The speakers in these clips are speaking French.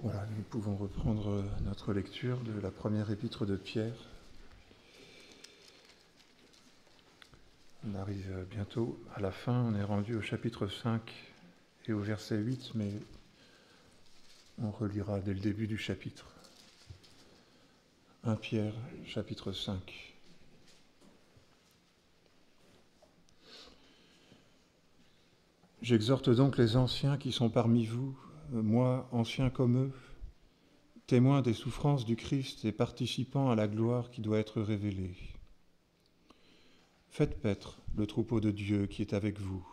Voilà, nous pouvons reprendre notre lecture de la première épître de Pierre. On arrive bientôt à la fin, on est rendu au chapitre 5 et au verset 8, mais on relira dès le début du chapitre. 1 Pierre, chapitre 5. J'exhorte donc les anciens qui sont parmi vous, moi, ancien comme eux, témoins des souffrances du Christ et participants à la gloire qui doit être révélée. Faites paître le troupeau de Dieu qui est avec vous,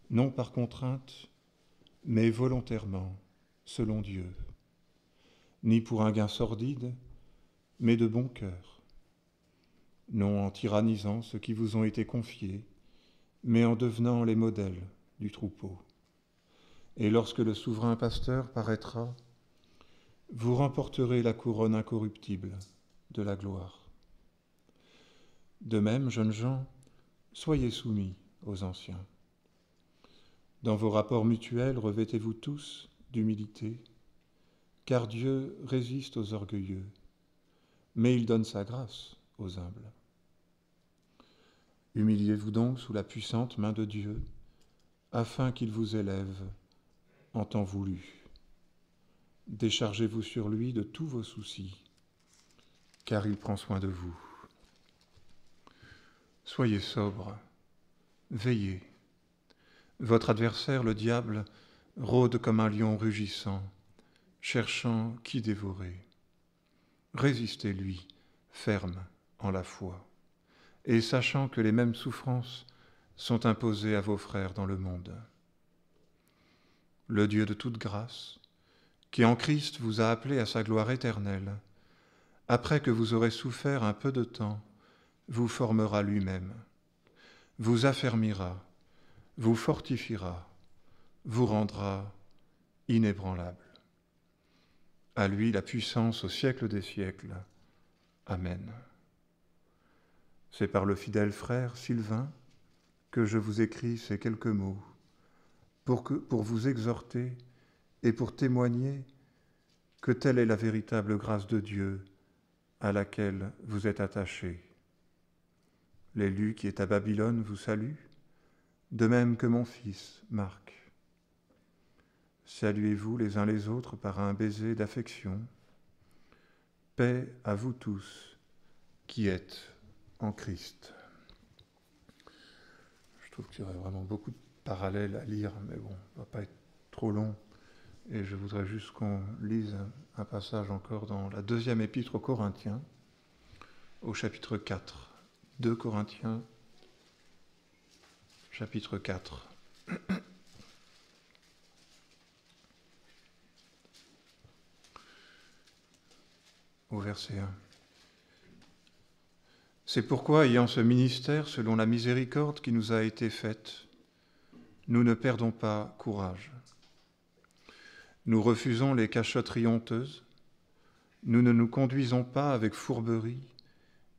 non par contrainte, mais volontairement, selon Dieu, ni pour un gain sordide, mais de bon cœur, non en tyrannisant ceux qui vous ont été confiés, mais en devenant les modèles du troupeau. Et lorsque le souverain pasteur paraîtra, vous remporterez la couronne incorruptible de la gloire. De même, jeunes gens, soyez soumis aux anciens. Dans vos rapports mutuels, revêtez-vous tous d'humilité, car Dieu résiste aux orgueilleux, mais il donne sa grâce aux humbles. Humiliez-vous donc sous la puissante main de Dieu, afin qu'il vous élève en temps voulu. Déchargez-vous sur lui de tous vos soucis, car il prend soin de vous. Soyez sobres, veillez. Votre adversaire, le diable, rôde comme un lion rugissant, cherchant qui dévorer. Résistez-lui, ferme en la foi, et sachant que les mêmes souffrances sont imposées à vos frères dans le monde. Le Dieu de toute grâce, qui en Christ vous a appelés à sa gloire éternelle, après que vous aurez souffert un peu de temps, vous formera lui-même, vous affermira, vous fortifiera, vous rendra inébranlable. À lui la puissance au siècle des siècles. Amen. C'est par le fidèle frère Sylvain que je vous écris ces quelques mots, pour vous exhorter et pour témoigner que telle est la véritable grâce de Dieu à laquelle vous êtes attachés. L'élu qui est à Babylone vous salue, de même que mon fils Marc. Saluez-vous les uns les autres par un baiser d'affection. Paix à vous tous qui êtes en Christ. Je trouve qu'il y aurait vraiment beaucoup de parallèles à lire, mais bon, ça ne va pas être trop long. Et je voudrais juste qu'on lise un passage encore dans la deuxième épître aux Corinthiens, au chapitre 4. 2 Corinthiens, chapitre 4. Au verset 1. C'est pourquoi, ayant ce ministère selon la miséricorde qui nous a été faite, nous ne perdons pas courage. Nous refusons les cachotteries honteuses, nous ne nous conduisons pas avec fourberie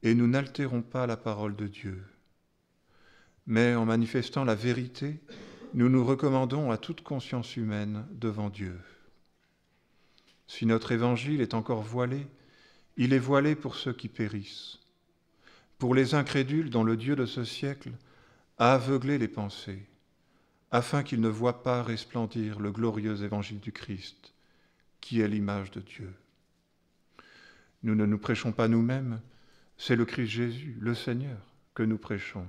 et nous n'altérons pas la parole de Dieu. Mais en manifestant la vérité, nous nous recommandons à toute conscience humaine devant Dieu. Si notre évangile est encore voilé, il est voilé pour ceux qui périssent, pour les incrédules dont le Dieu de ce siècle a aveuglé les pensées, afin qu'ils ne voient pas resplendir le glorieux évangile du Christ, qui est l'image de Dieu. Nous ne nous prêchons pas nous-mêmes, c'est le Christ Jésus, le Seigneur, que nous prêchons,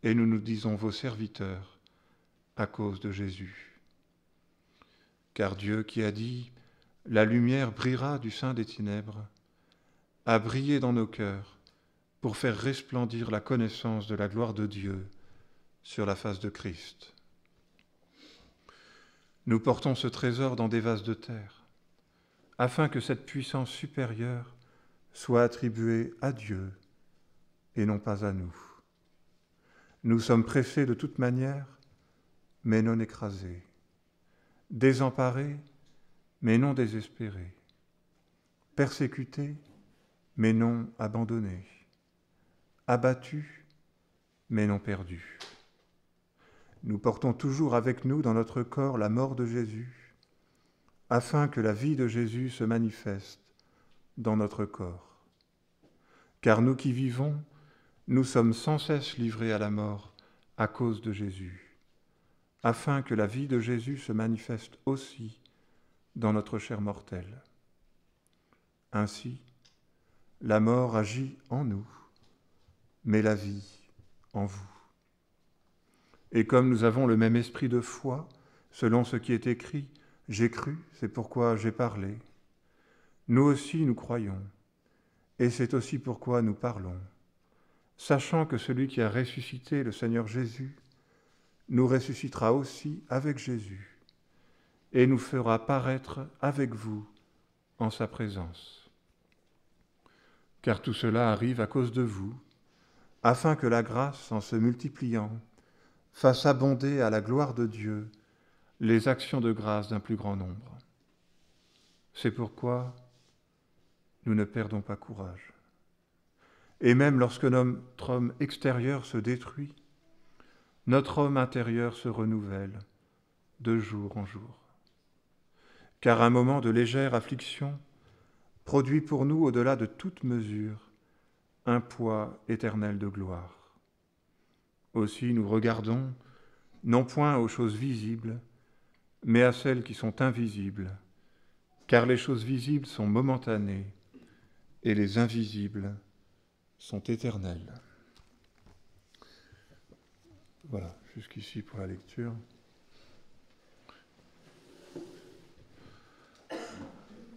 et nous nous disons vos serviteurs à cause de Jésus. Car Dieu qui a dit « La lumière brillera du sein des ténèbres », a brillé dans nos cœurs pour faire resplendir la connaissance de la gloire de Dieu sur la face de Christ. Nous portons ce trésor dans des vases de terre, afin que cette puissance supérieure soit attribuée à Dieu et non pas à nous. Nous sommes pressés de toute manière, mais non écrasés, désemparés, mais non désespérés, persécutés, mais non abandonnés, abattus, mais non perdus. Nous portons toujours avec nous dans notre corps la mort de Jésus, afin que la vie de Jésus se manifeste dans notre corps. Car nous qui vivons, nous sommes sans cesse livrés à la mort à cause de Jésus, afin que la vie de Jésus se manifeste aussi dans notre chair mortelle. Ainsi, la mort agit en nous, mais la vie en vous. Et comme nous avons le même esprit de foi, selon ce qui est écrit, « J'ai cru, c'est pourquoi j'ai parlé », nous aussi nous croyons, et c'est aussi pourquoi nous parlons, sachant que celui qui a ressuscité le Seigneur Jésus nous ressuscitera aussi avec Jésus, et nous fera paraître avec vous en sa présence. Car tout cela arrive à cause de vous, afin que la grâce, en se multipliant, fasse abonder à la gloire de Dieu les actions de grâce d'un plus grand nombre. C'est pourquoi nous ne perdons pas courage. Et même lorsque notre homme extérieur se détruit, notre homme intérieur se renouvelle de jour en jour. Car un moment de légère affliction produit pour nous, au-delà de toute mesure, un poids éternel de gloire. Aussi nous regardons, non point aux choses visibles, mais à celles qui sont invisibles, car les choses visibles sont momentanées et les invisibles sont éternelles. Voilà, jusqu'ici pour la lecture.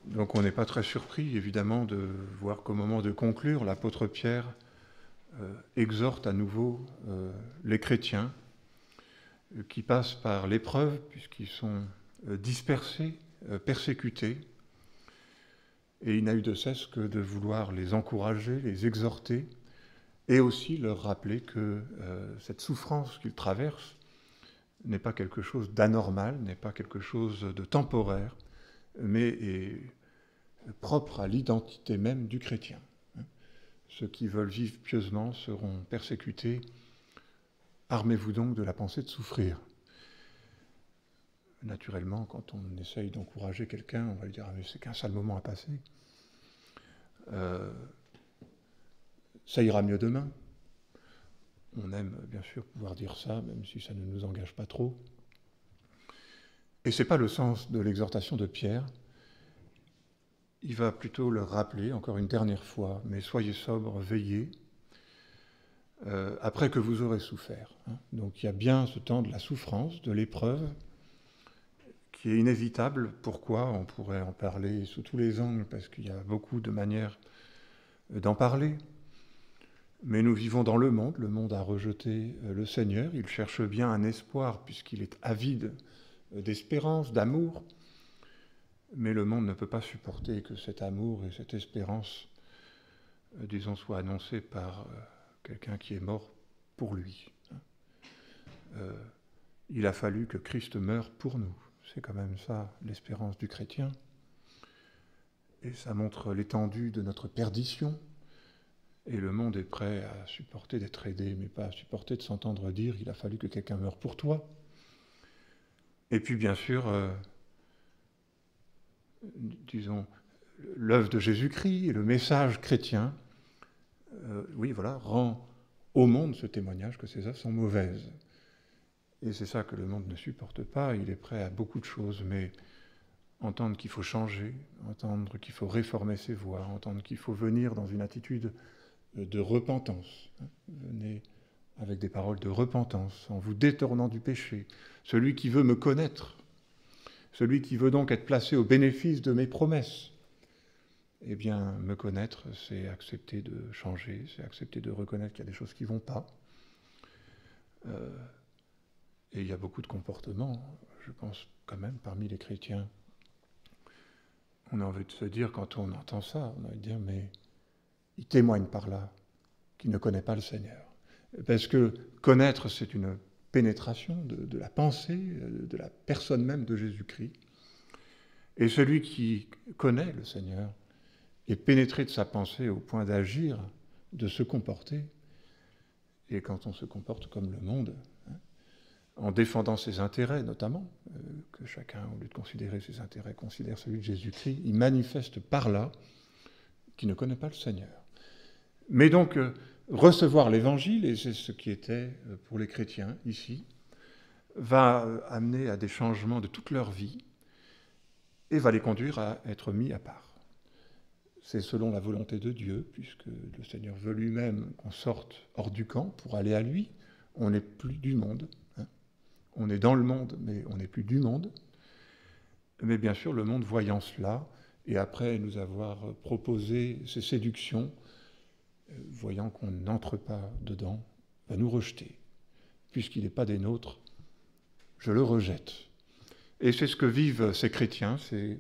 Donc on n'est pas très surpris, évidemment, de voir qu'au moment de conclure, l'apôtre Pierre exhorte à nouveau les chrétiens qui passent par l'épreuve, puisqu'ils sont dispersés, persécutés. Et il n'a eu de cesse que de vouloir les encourager, les exhorter, et aussi leur rappeler que cette souffrance qu'ils traversent n'est pas quelque chose d'anormal, n'est pas quelque chose de temporaire, mais est propre à l'identité même du chrétien. Ceux qui veulent vivre pieusement seront persécutés. Armez-vous donc de la pensée de souffrir. Naturellement, quand on essaye d'encourager quelqu'un, on va lui dire « mais c'est qu'un sale moment à passer. Ça ira mieux demain ». On aime bien sûr pouvoir dire ça, même si ça ne nous engage pas trop. Et ce n'est pas le sens de l'exhortation de Pierre. Il va plutôt leur rappeler, encore une dernière fois, mais soyez sobres, veillez, après que vous aurez souffert. Donc il y a bien ce temps de la souffrance, de l'épreuve, qui est inévitable. Pourquoi ? On pourrait en parler sous tous les angles, parce qu'il y a beaucoup de manières d'en parler. Mais nous vivons dans le monde a rejeté le Seigneur, il cherche bien un espoir, puisqu'il est avide d'espérance, d'amour. Mais le monde ne peut pas supporter que cet amour et cette espérance, disons, soient annoncés par quelqu'un qui est mort pour lui. Il a fallu que Christ meure pour nous. C'est quand même ça, l'espérance du chrétien. Et ça montre l'étendue de notre perdition. Et le monde est prêt à supporter d'être aidé, mais pas à supporter de s'entendre dire « il a fallu que quelqu'un meure pour toi ». Et puis bien sûr, disons, l'œuvre de Jésus-Christ et le message chrétien, rend au monde ce témoignage que ces œuvres sont mauvaises. Et c'est ça que le monde ne supporte pas, il est prêt à beaucoup de choses, mais entendre qu'il faut changer, entendre qu'il faut réformer ses voies, entendre qu'il faut venir dans une attitude de repentance. Venez avec des paroles de repentance, en vous détournant du péché. Celui qui veut me connaître, celui qui veut donc être placé au bénéfice de mes promesses, eh bien, me connaître, c'est accepter de changer, c'est accepter de reconnaître qu'il y a des choses qui ne vont pas. Et il y a beaucoup de comportements, je pense quand même, parmi les chrétiens. On a envie de se dire, quand on entend ça, on a envie de dire, mais il témoigne par là qu'il ne connaît pas le Seigneur. Parce que connaître, c'est une pénétration de la pensée, de la personne même de Jésus-Christ. Et celui qui connaît le Seigneur est pénétré de sa pensée au point d'agir, de se comporter. Et quand on se comporte comme le monde, en défendant ses intérêts notamment, que chacun, au lieu de considérer ses intérêts, considère celui de Jésus-Christ, il manifeste par là qu'il ne connaît pas le Seigneur. Mais donc, recevoir l'Évangile, et c'est ce qui était pour les chrétiens ici, va amener à des changements de toute leur vie et va les conduire à être mis à part. C'est selon la volonté de Dieu, puisque le Seigneur veut lui-même qu'on sorte hors du camp pour aller à lui. On n'est plus du monde. Hein. On est dans le monde, mais on n'est plus du monde. Mais bien sûr, le monde voyant cela, et après nous avoir proposé ces séductions, voyant qu'on n'entre pas dedans, va nous rejeter. Puisqu'il n'est pas des nôtres, je le rejette. Et c'est ce que vivent ces chrétiens, c'est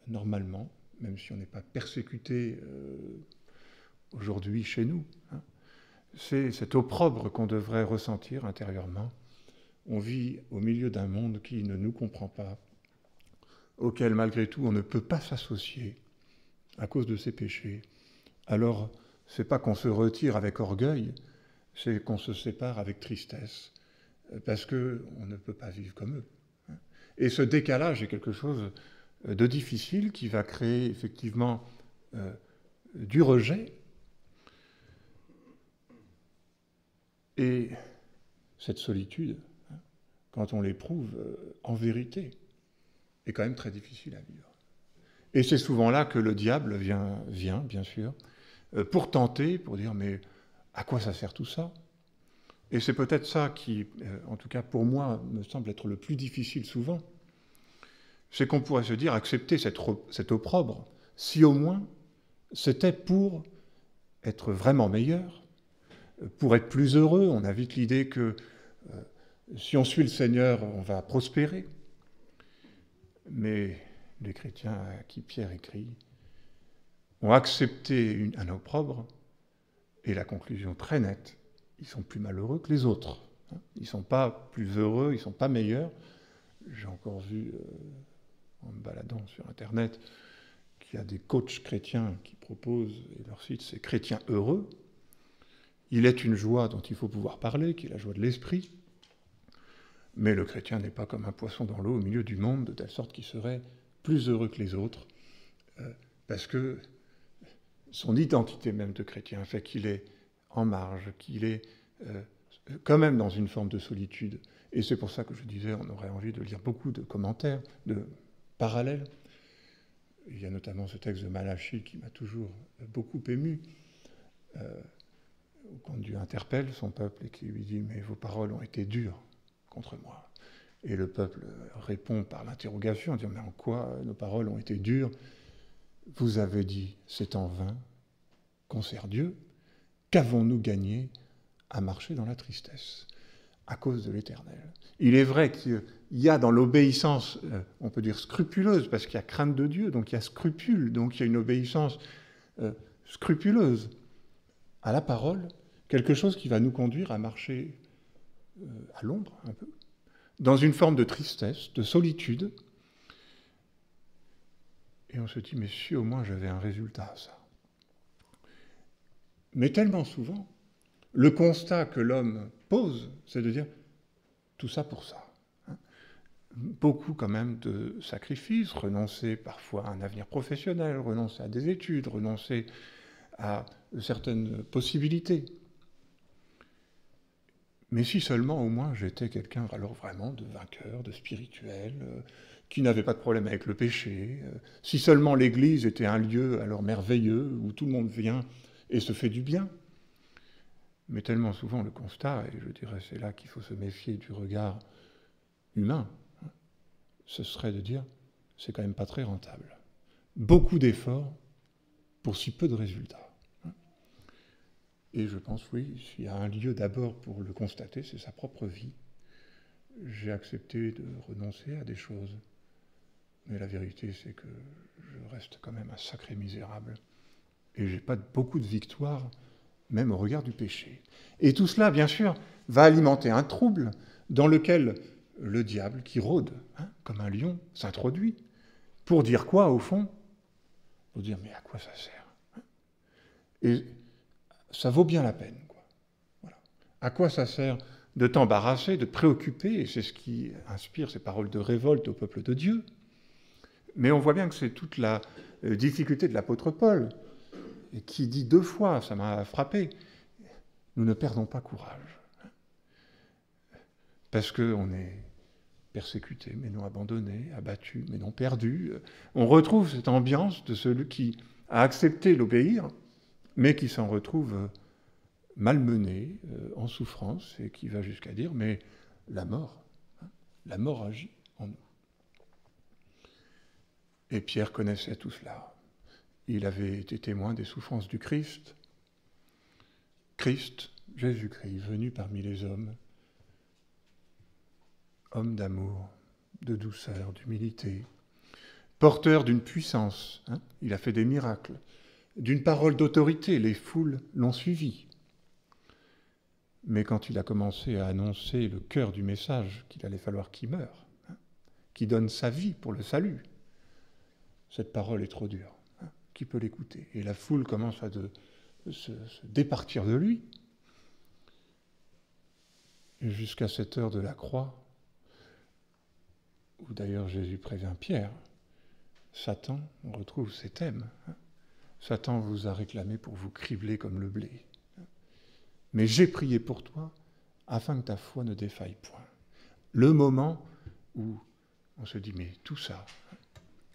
normalement, même si on n'est pas persécuté aujourd'hui chez nous, hein, c'est cet opprobre qu'on devrait ressentir intérieurement. On vit au milieu d'un monde qui ne nous comprend pas, auquel malgré tout on ne peut pas s'associer à cause de ses péchés. Alors, c'est pas qu'on se retire avec orgueil, c'est qu'on se sépare avec tristesse, parce qu'on ne peut pas vivre comme eux. Et ce décalage est quelque chose de difficile qui va créer effectivement du rejet. Et cette solitude, quand on l'éprouve en vérité, est quand même très difficile à vivre. Et c'est souvent là que le diable vient bien sûr, pour tenter, pour dire mais à quoi ça sert tout ça ? Et c'est peut-être ça qui, en tout cas pour moi, me semble être le plus difficile souvent, c'est qu'on pourrait se dire, accepter cet opprobre, si au moins c'était pour être vraiment meilleur, pour être plus heureux. On a vite l'idée que si on suit le Seigneur, on va prospérer. Mais les chrétiens à qui Pierre écrit ont accepté un opprobre, et la conclusion très nette, ils sont plus malheureux que les autres. Ils ne sont pas plus heureux, ils ne sont pas meilleurs. J'ai encore vu, en me baladant sur Internet, qu'il y a des coachs chrétiens qui proposent, et leur site c'est « Chrétiens heureux ». Il est une joie dont il faut pouvoir parler, qui est la joie de l'esprit. Mais le chrétien n'est pas comme un poisson dans l'eau au milieu du monde, de telle sorte qu'il serait plus heureux que les autres, parce que son identité même de chrétien fait qu'il est en marge, qu'il est quand même dans une forme de solitude. Et c'est pour ça que je disais, on aurait envie de lire beaucoup de commentaires, de parallèles. Il y a notamment ce texte de Malachie qui m'a toujours beaucoup ému, quand Dieu interpelle son peuple et qui lui dit « Mais vos paroles ont été dures contre moi ». Et le peuple répond par l'interrogation, en disant « Mais en quoi nos paroles ont été dures ? Vous avez dit, c'est en vain qu'on sert Dieu. Qu'avons-nous gagné à marcher dans la tristesse ? À cause de l'Éternel. » Il est vrai qu'il y a dans l'obéissance, on peut dire scrupuleuse, parce qu'il y a crainte de Dieu, donc il y a scrupule, donc il y a une obéissance scrupuleuse à la parole, quelque chose qui va nous conduire à marcher à l'ombre un peu, dans une forme de tristesse, de solitude. Et on se dit, mais si au moins j'avais un résultat à ça. Mais tellement souvent, le constat que l'homme pose, c'est de dire, tout ça pour ça. Beaucoup quand même de sacrifices, renoncer parfois à un avenir professionnel, renoncer à des études, renoncer à certaines possibilités. Mais si seulement au moins j'étais quelqu'un alors vraiment de vainqueur, de spirituel, qui n'avait pas de problème avec le péché, si seulement l'Église était un lieu alors merveilleux où tout le monde vient et se fait du bien. Mais tellement souvent le constat, et je dirais c'est là qu'il faut se méfier du regard humain, ce serait de dire c'est quand même pas très rentable. Beaucoup d'efforts pour si peu de résultats. Et je pense, oui, s'il y a un lieu d'abord pour le constater, c'est sa propre vie. J'ai accepté de renoncer à des choses, mais la vérité, c'est que je reste quand même un sacré misérable. Et j'ai pas beaucoup de victoire, même au regard du péché. Et tout cela, bien sûr, va alimenter un trouble dans lequel le diable, qui rôde, comme un lion, s'introduit. Pour dire quoi, au fond ? Pour dire, mais à quoi ça sert ? Et ça vaut bien la peine, quoi. Voilà. À quoi ça sert de t'embarrasser, de te préoccuper, et c'est ce qui inspire ces paroles de révolte au peuple de Dieu. Mais on voit bien que c'est toute la difficulté de l'apôtre Paul, et qui dit 2 fois, ça m'a frappé, nous ne perdons pas courage. Parce qu'on est persécuté, mais non abandonné, abattu, mais non perdu. On retrouve cette ambiance de celui qui a accepté l'obéir, mais qui s'en retrouve malmené, en souffrance, et qui va jusqu'à dire, mais la mort agit en nous. Et Pierre connaissait tout cela. Il avait été témoin des souffrances du Christ. Christ, Jésus-Christ, venu parmi les hommes, homme d'amour, de douceur, d'humilité, porteur d'une puissance, il a fait des miracles, d'une parole d'autorité, les foules l'ont suivi. Mais quand il a commencé à annoncer le cœur du message, qu'il allait falloir qu'il meure, qu'il donne sa vie pour le salut, cette parole est trop dure. Qui peut l'écouter? Et la foule commence à se départir de lui. Et jusqu'à cette heure de la croix, où d'ailleurs Jésus prévient Pierre, Satan, on retrouve ces thèmes. Satan vous a réclamé pour vous cribler comme le blé. Mais j'ai prié pour toi, afin que ta foi ne défaille point. Le moment où on se dit, mais tout ça,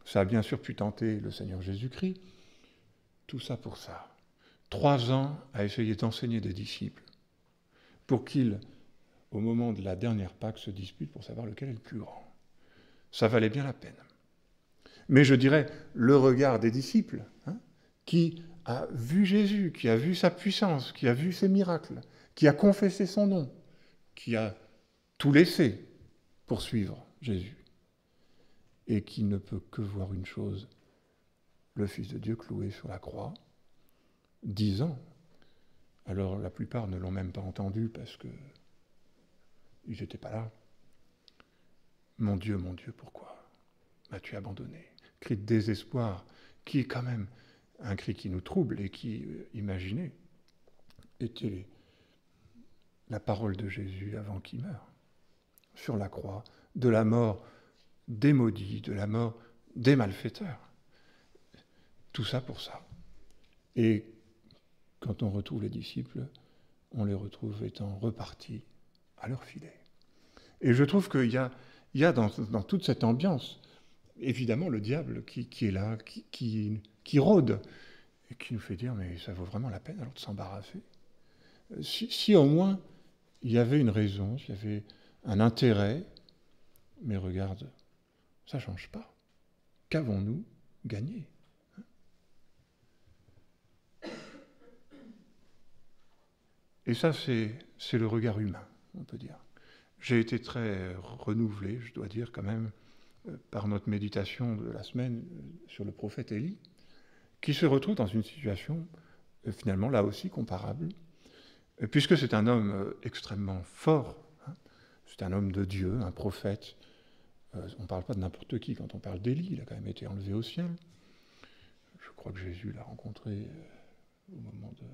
ça a bien sûr pu tenter le Seigneur Jésus-Christ, tout ça pour ça. 3 ans à essayer d'enseigner des disciples, pour qu'ils, au moment de la dernière Pâque, se disputent pour savoir lequel est le plus grand. Ça valait bien la peine. Mais je dirais, le regard des disciples, qui a vu Jésus, qui a vu sa puissance, qui a vu ses miracles, qui a confessé son nom, qui a tout laissé pour suivre Jésus, et qui ne peut que voir une chose, le Fils de Dieu cloué sur la croix, 10 ans. Alors la plupart ne l'ont même pas entendu parce que ils n'étaient pas là. Mon Dieu, pourquoi m'as-tu abandonné? Cri de désespoir, qui est quand même un cri qui nous trouble et qui, imaginez, était la parole de Jésus avant qu'il meure, sur la croix, de la mort des maudits, de la mort des malfaiteurs. Tout ça pour ça. Et quand on retrouve les disciples, on les retrouve étant repartis à leur filet. Et je trouve qu'il y a dans toute cette ambiance, évidemment, le diable qui est là, qui rôde, et qui nous fait dire, mais ça vaut vraiment la peine alors de s'embarrasser. Si au moins il y avait une raison, s'il y avait un intérêt, mais regarde, ça ne change pas. Qu'avons-nous gagné? Et ça, c'est le regard humain, on peut dire. J'ai été très renouvelé, je dois dire quand même, par notre méditation de la semaine sur le prophète Élie, qui se retrouve dans une situation, finalement, là aussi comparable, puisque c'est un homme extrêmement fort, c'est un homme de Dieu, un prophète. On ne parle pas de n'importe qui quand on parle d'Élie, il a quand même été enlevé au ciel. Je crois que Jésus l'a rencontré au moment de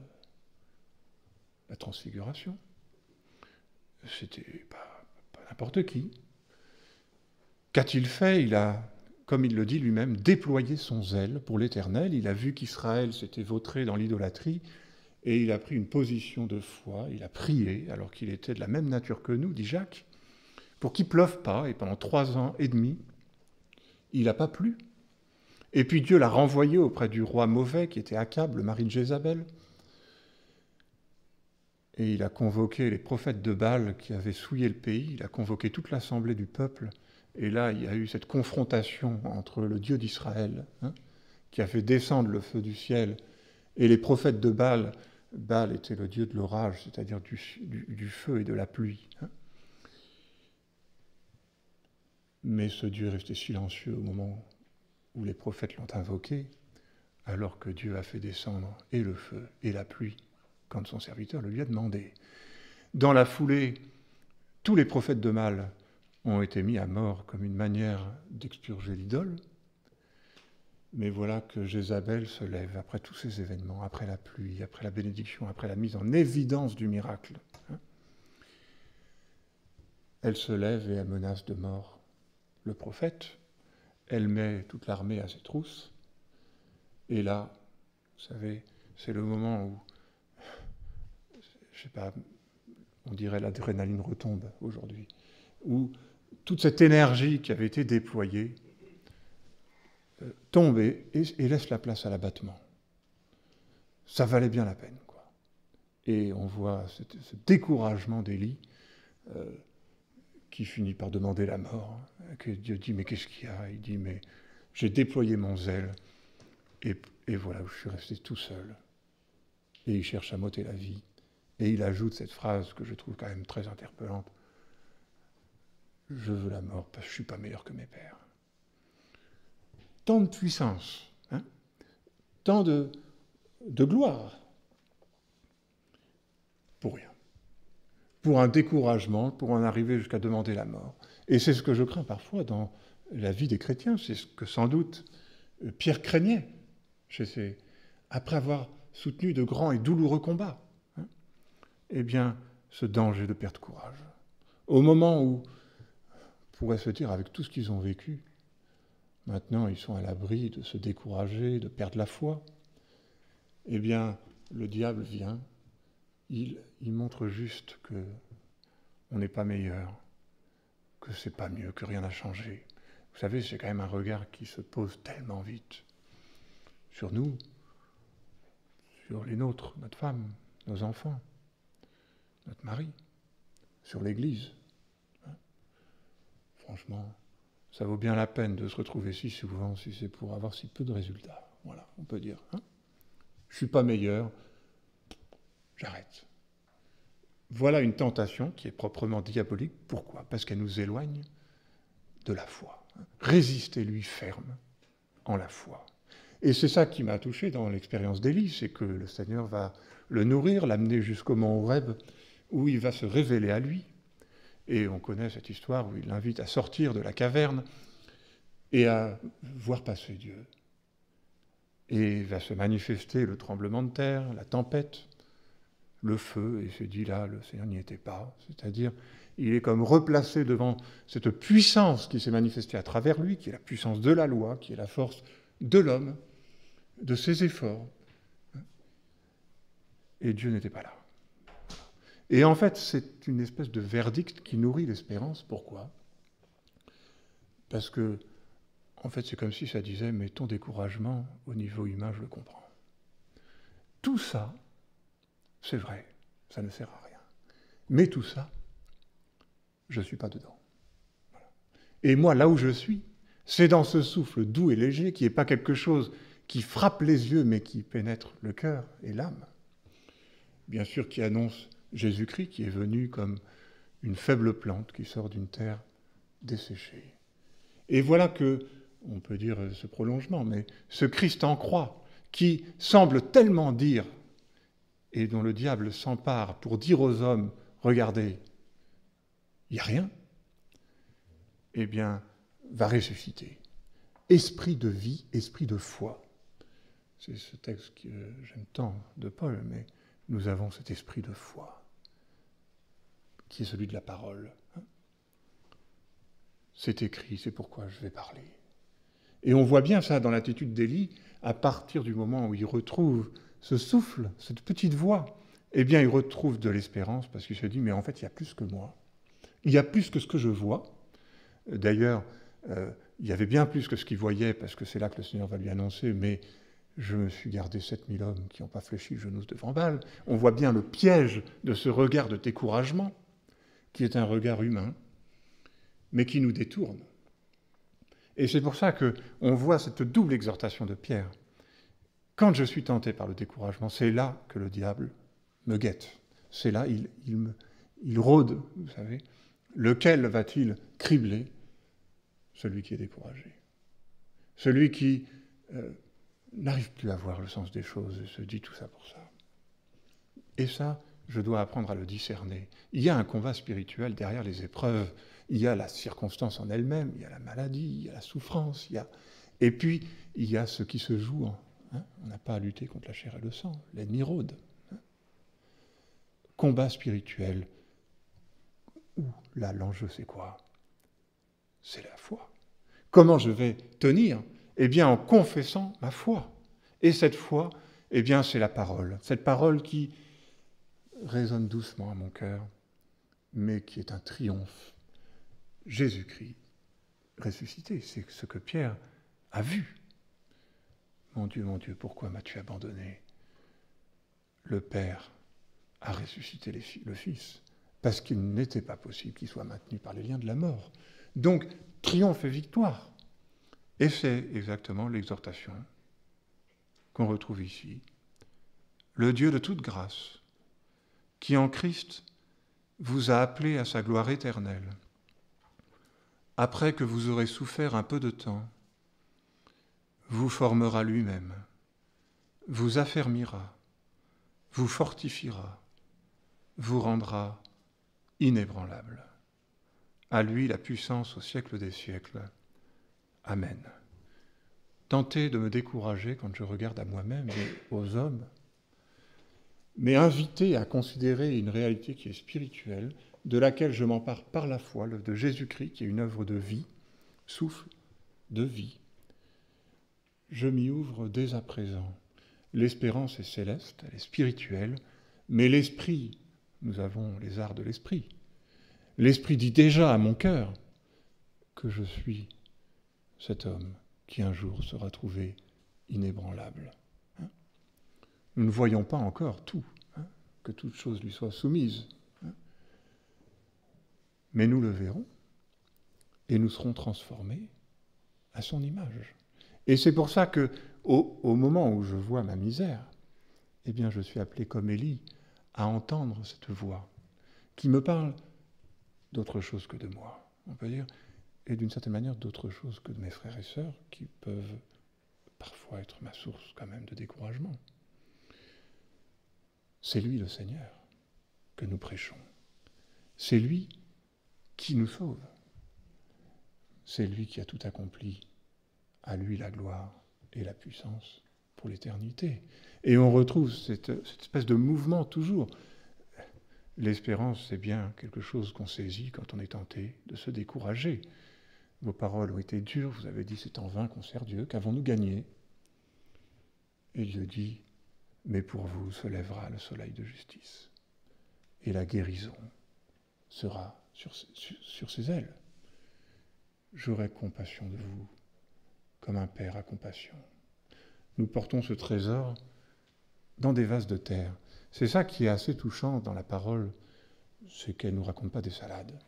la transfiguration. C'était pas n'importe qui. Qu'a-t-il fait? Il a, comme il le dit lui-même, déployé son zèle pour l'Éternel. Il a vu qu'Israël s'était vautré dans l'idolâtrie et il a pris une position de foi. Il a prié, alors qu'il était de la même nature que nous, dit Jacques, pour qu'il ne pleuve pas. Et pendant 3 ans et demi, il n'a pas plu. Et puis Dieu l'a renvoyé auprès du roi mauvais, qui était Akab, le mari de Jézabel. Et il a convoqué les prophètes de Baal qui avaient souillé le pays. Il a convoqué toute l'assemblée du peuple. Et là, il y a eu cette confrontation entre le Dieu d'Israël, qui a fait descendre le feu du ciel, et les prophètes de Baal. Baal était le dieu de l'orage, c'est-à-dire du feu et de la pluie. Mais ce Dieu est resté silencieux au moment où les prophètes l'ont invoqué, alors que Dieu a fait descendre et le feu et la pluie, quand son serviteur le lui a demandé. Dans la foulée, tous les prophètes de Baal ont été mis à mort comme une manière d'expurger l'idole. Mais voilà que Jézabel se lève après tous ces événements, après la pluie, après la bénédiction, après la mise en évidence du miracle. elle se lève et elle menace de mort le prophète. Elle met toute l'armée à ses trousses. Et là, vous savez, c'est le moment où, je sais pas, on dirait l'adrénaline retombe aujourd'hui, où toute cette énergie qui avait été déployée tombe et laisse la place à l'abattement. Ça valait bien la peine, quoi. Et on voit ce découragement d'Élie qui finit par demander la mort, que Dieu dit, mais qu'est-ce qu'il y a? Il dit, mais j'ai déployé mon zèle, et voilà, je suis resté tout seul. Et il cherche à m'ôter la vie. Et il ajoute cette phrase que je trouve quand même très interpellante. Je veux la mort parce que je ne suis pas meilleur que mes pères. Tant de puissance, hein, tant de gloire, pour rien. Pour un découragement, pour en arriver jusqu'à demander la mort. Et c'est ce que je crains parfois dans la vie des chrétiens, c'est ce que sans doute Pierre craignait, après avoir soutenu de grands et douloureux combats. Hein, eh bien, ce danger de perdre courage. Au moment où, on pourrait se dire, avec tout ce qu'ils ont vécu, maintenant ils sont à l'abri de se décourager, de perdre la foi, eh bien, le diable vient, il montre juste qu'on n'est pas meilleur, que c'est pas mieux, que rien n'a changé. Vous savez, c'est quand même un regard qui se pose tellement vite sur nous, sur les nôtres, notre femme, nos enfants, notre mari, sur l'Église. Franchement, ça vaut bien la peine de se retrouver si souvent, si c'est pour avoir si peu de résultats. Voilà, on peut dire. Hein, je ne suis pas meilleur, j'arrête. Voilà une tentation qui est proprement diabolique. Pourquoi? Parce qu'elle nous éloigne de la foi. Résistez-lui ferme en la foi. Et c'est ça qui m'a touché dans l'expérience d'Élie, c'est que le Seigneur va le nourrir, l'amener jusqu'au mont Horeb, où il va se révéler à lui. Et on connaît cette histoire où il l'invite à sortir de la caverne et à voir passer Dieu. Et va se manifester le tremblement de terre, la tempête, le feu, et se dit là, le Seigneur n'y était pas. C'est-à-dire, il est comme replacé devant cette puissance qui s'est manifestée à travers lui, qui est la puissance de la loi, qui est la force de l'homme, de ses efforts. Et Dieu n'était pas là. Et en fait, c'est une espèce de verdict qui nourrit l'espérance. Pourquoi? Parce que, en fait, c'est comme si ça disait, mais ton découragement, au niveau humain, je le comprends. Tout ça, c'est vrai, ça ne sert à rien. Mais tout ça, je ne suis pas dedans. Voilà. Et moi, là où je suis, c'est dans ce souffle doux et léger qui n'est pas quelque chose qui frappe les yeux, mais qui pénètre le cœur et l'âme. Bien sûr, qui annonce Jésus-Christ, qui est venu comme une faible plante qui sort d'une terre desséchée. Et voilà que, on peut dire ce prolongement, mais ce Christ en croix, qui semble tellement dire, et dont le diable s'empare pour dire aux hommes, regardez, il n'y a rien, eh bien, va ressusciter. Esprit de vie, esprit de foi. C'est ce texte que j'aime tant de Paul, mais nous avons cet esprit de foi, qui est celui de la parole. C'est écrit, c'est pourquoi je vais parler. Et on voit bien ça dans l'attitude d'Élie, à partir du moment où il retrouve ce souffle, cette petite voix, eh bien il retrouve de l'espérance, parce qu'il se dit, mais en fait, il y a plus que moi. Il y a plus que ce que je vois. D'ailleurs, il y avait bien plus que ce qu'il voyait, parce que c'est là que le Seigneur va lui annoncer, mais je me suis gardé 7000 hommes qui n'ont pas fléchi le genou devant Baal. On voit bien le piège de ce regard de découragement, qui est un regard humain, mais qui nous détourne. Et c'est pour ça qu'on voit cette double exhortation de Pierre. Quand je suis tenté par le découragement, c'est là que le diable me guette. C'est là, il rôde, vous savez. Lequel va-t-il cribler? Celui qui est découragé. Celui qui n'arrive plus à voir le sens des choses et se dit tout ça pour ça. Et ça, je dois apprendre à le discerner. Il y a un combat spirituel derrière les épreuves. Il y a la circonstance en elle-même, il y a la maladie, il y a la souffrance, et puis il y a ce qui se joue. On n'a pas à lutter contre la chair et le sang, l'ennemi rôde. Combat spirituel Là, l'enjeu, c'est quoi? C'est la foi. Comment je vais tenir? Eh bien, en confessant ma foi. Et cette foi, eh bien, c'est la parole. Cette parole qui résonne doucement à mon cœur, mais qui est un triomphe. Jésus-Christ ressuscité, c'est ce que Pierre a vu. Mon Dieu, pourquoi m'as-tu abandonné? Le Père a ressuscité le Fils, parce qu'il n'était pas possible qu'il soit maintenu par les liens de la mort. Donc, triomphe et victoire. Et c'est exactement l'exhortation qu'on retrouve ici. Le Dieu de toute grâce, qui en Christ vous a appelé à sa gloire éternelle, après que vous aurez souffert un peu de temps, vous formera lui-même, vous affermira, vous fortifiera, vous rendra inébranlable. À lui la puissance au siècle des siècles. Amen. Tenter de me décourager quand je regarde à moi-même et aux hommes, mais invité à considérer une réalité qui est spirituelle, de laquelle je m'empare par la foi, l'œuvre de Jésus-Christ, qui est une œuvre de vie, souffle de vie. Je m'y ouvre dès à présent. L'espérance est céleste, elle est spirituelle, mais l'esprit, nous avons les arts de l'esprit. L'esprit dit déjà à mon cœur que je suis cet homme qui un jour sera trouvé inébranlable. Nous ne voyons pas encore tout, que toute chose lui soit soumise. Mais nous le verrons et nous serons transformés à son image. Et c'est pour ça que, au moment où je vois ma misère, eh bien je suis appelé comme Élie à entendre cette voix qui me parle d'autre chose que de moi, on peut dire, et d'une certaine manière d'autre chose que de mes frères et sœurs qui peuvent parfois être ma source quand même de découragement. C'est lui le Seigneur que nous prêchons. C'est lui qui nous sauve. C'est lui qui a tout accompli. À lui la gloire et la puissance pour l'éternité. Et on retrouve cette espèce de mouvement toujours. L'espérance, c'est bien quelque chose qu'on saisit quand on est tenté de se décourager. Vos paroles ont été dures, vous avez dit c'est en vain qu'on sert Dieu, qu'avons-nous gagné? Et Dieu dit, mais pour vous se lèvera le soleil de justice, et la guérison sera sur ses ailes. J'aurai compassion de vous, comme un père a compassion. Nous portons ce trésor dans des vases de terre. C'est ça qui est assez touchant dans la parole, c'est qu'elle ne nous raconte pas des salades.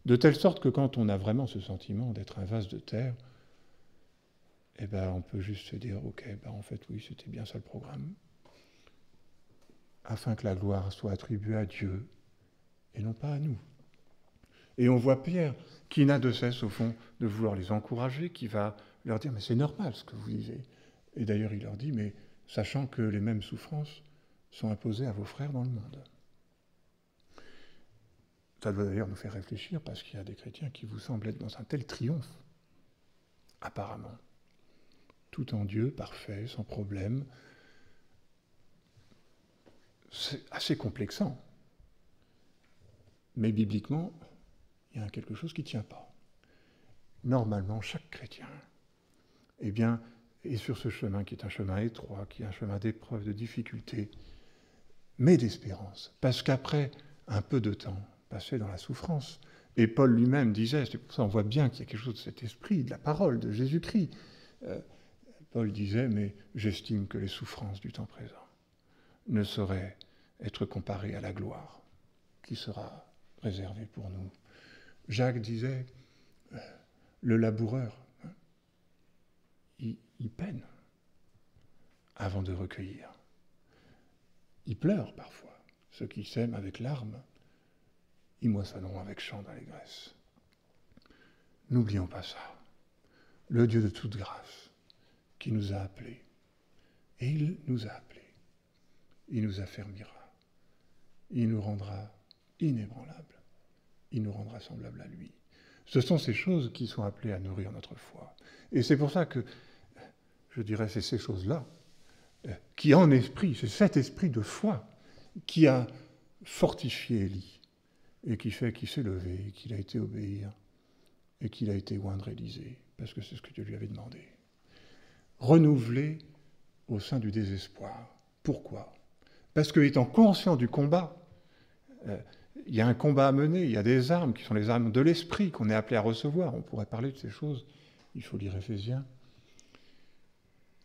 De telle sorte que quand on a vraiment ce sentiment d'être un vase de terre, eh ben on peut juste se dire, ok, en fait oui, c'était bien ça le programme, afin que la gloire soit attribuée à Dieu et non pas à nous. Et on voit Pierre qui n'a de cesse, au fond, de vouloir les encourager, qui va leur dire, mais c'est normal ce que vous vivez. Et d'ailleurs, il leur dit, mais sachant que les mêmes souffrances sont imposées à vos frères dans le monde. Ça doit d'ailleurs nous faire réfléchir, parce qu'il y a des chrétiens qui vous semblent être dans un tel triomphe, apparemment. Tout en Dieu, parfait, sans problème. C'est assez complexant. Mais bibliquement, il y a quelque chose qui ne tient pas. Normalement, chaque chrétien, eh bien, est sur ce chemin qui est un chemin étroit, qui est un chemin d'épreuve, de difficulté, mais d'espérance. Parce qu'après un peu de temps passé dans la souffrance, et Paul lui-même disait, c'est pour ça qu'on voit bien qu'il y a quelque chose de cet esprit, de la parole, de Jésus-Christ. Paul disait, mais j'estime que les souffrances du temps présent ne sauraient être comparées à la gloire qui sera réservée pour nous. Jacques disait, le laboureur, il peine avant de recueillir. Il pleure parfois. Ceux qui sèment avec larmes, ils moissonneront avec chant d'allégresse. N'oublions pas ça. Le Dieu de toute grâce qui nous a appelés. Et il nous a appelés. Il nous affermira. Il nous rendra inébranlables. Il nous rendra semblables à lui. Ce sont ces choses qui sont appelées à nourrir notre foi. Et c'est pour ça que, je dirais, c'est ces choses-là qui, en esprit, c'est cet esprit de foi qui a fortifié Élie, et qui fait qu'il s'est levé, qu'il a été obéir, et qu'il a été oindre Élisée, parce que c'est ce que Dieu lui avait demandé. Renouvelé au sein du désespoir. Pourquoi ? Parce que, étant conscient du combat, il y a un combat à mener, il y a des armes qui sont les armes de l'esprit qu'on est appelé à recevoir. On pourrait parler de ces choses, il faut lire Éphésiens.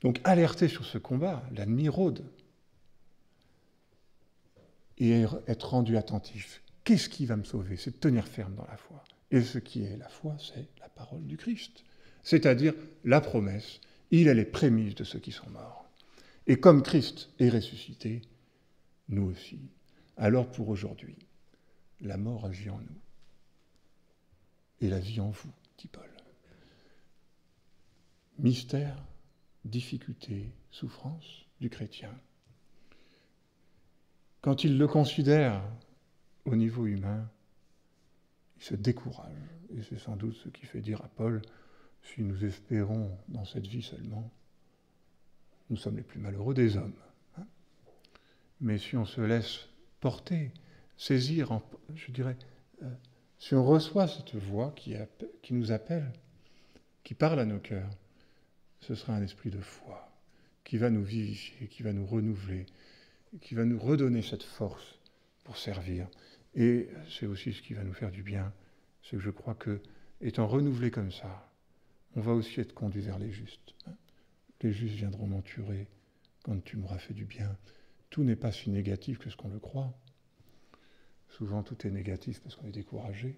Donc, alerter sur ce combat, l'ennemi rôde, et être rendu attentif. Qu'est-ce qui va me sauver ? C'est de tenir ferme dans la foi. Et ce qui est la foi, c'est la parole du Christ, c'est-à-dire la promesse. Il est les prémices de ceux qui sont morts. Et comme Christ est ressuscité, nous aussi. Alors pour aujourd'hui, la mort agit en nous. Et la vie en vous, dit Paul. Mystère, difficulté, souffrance du chrétien. Quand il le considère au niveau humain, il se décourage. Et c'est sans doute ce qui fait dire à Paul, si nous espérons dans cette vie seulement, nous sommes les plus malheureux des hommes. Mais si on se laisse porter, saisir, si on reçoit cette voix qui nous appelle, qui parle à nos cœurs, ce sera un esprit de foi qui va nous vivifier, qui va nous renouveler, qui va nous redonner cette force pour servir. Et c'est aussi ce qui va nous faire du bien, c'est que je crois que, étant renouvelé comme ça, on va aussi être conduit vers les justes. Les justes viendront m'enturer quand tu m'auras fait du bien. Tout n'est pas si négatif que ce qu'on le croit. Souvent, tout est négatif parce qu'on est découragé.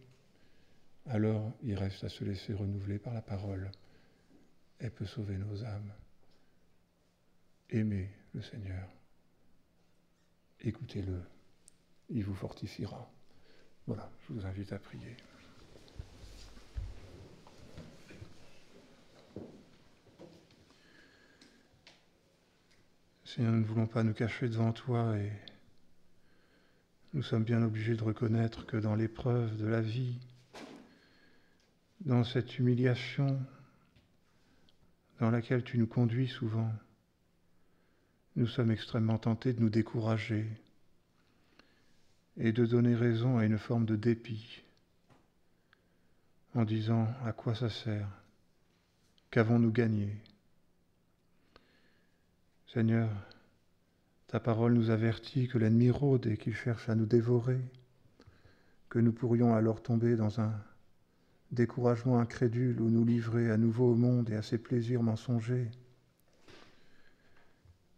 Alors, il reste à se laisser renouveler par la parole. Elle peut sauver nos âmes. Aimez le Seigneur. Écoutez-le. Il vous fortifiera. Voilà, je vous invite à prier. Seigneur, nous ne voulons pas nous cacher devant toi et nous sommes bien obligés de reconnaître que dans l'épreuve de la vie, dans cette humiliation dans laquelle tu nous conduis souvent, nous sommes extrêmement tentés de nous décourager et de donner raison à une forme de dépit en disant à quoi ça sert, qu'avons-nous gagné ? Seigneur, ta parole nous avertit que l'ennemi rôde et qu'il cherche à nous dévorer, que nous pourrions alors tomber dans un découragement incrédule ou nous livrer à nouveau au monde et à ses plaisirs mensongers.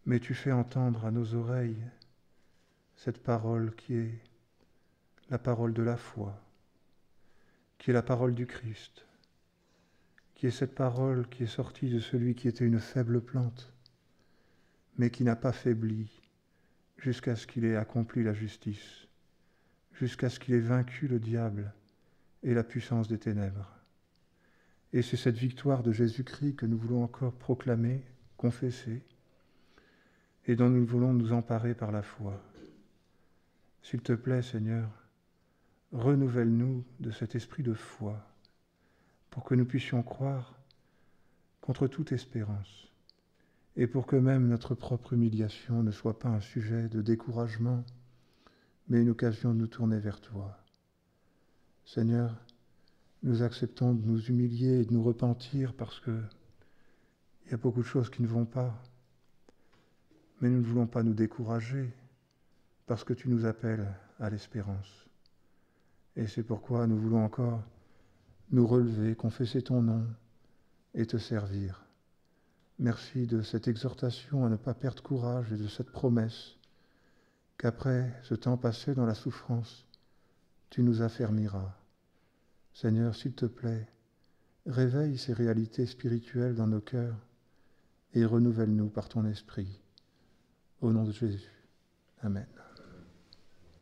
Mais tu fais entendre à nos oreilles cette parole qui est la parole de la foi, qui est la parole du Christ, qui est cette parole qui est sortie de celui qui était une faible plante, mais qui n'a pas faibli jusqu'à ce qu'il ait accompli la justice, jusqu'à ce qu'il ait vaincu le diable et la puissance des ténèbres. Et c'est cette victoire de Jésus-Christ que nous voulons encore proclamer, confesser, et dont nous voulons nous emparer par la foi. S'il te plaît, Seigneur, renouvelle-nous de cet esprit de foi, pour que nous puissions croire contre toute espérance, et pour que même notre propre humiliation ne soit pas un sujet de découragement, mais une occasion de nous tourner vers toi. Seigneur, nous acceptons de nous humilier et de nous repentir parce que il y a beaucoup de choses qui ne vont pas, mais nous ne voulons pas nous décourager parce que tu nous appelles à l'espérance. Et c'est pourquoi nous voulons encore nous relever, confesser ton nom et te servir. Merci de cette exhortation à ne pas perdre courage et de cette promesse qu'après ce temps passé dans la souffrance, tu nous affermiras. Seigneur, s'il te plaît, réveille ces réalités spirituelles dans nos cœurs et renouvelle-nous par ton esprit. Au nom de Jésus. Amen.